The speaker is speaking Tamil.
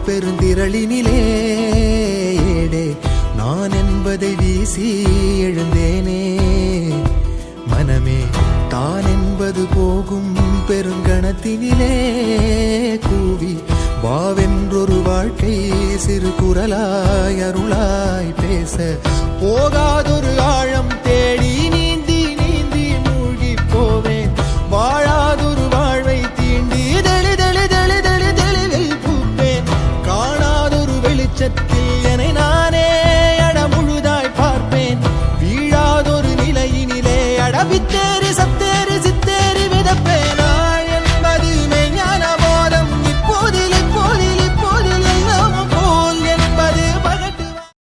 பெருந்திரளினிலே ஏடே நான் என்பதை வீசி எழுந்தேனே. மனமே தான் என்பது போகும் பெருங்கணத்தினிலே கூவி வாவென்றொரு வாழ்க்கை சிறு குரலாய் அருளாய் பேச போகாதொரு ஆழம்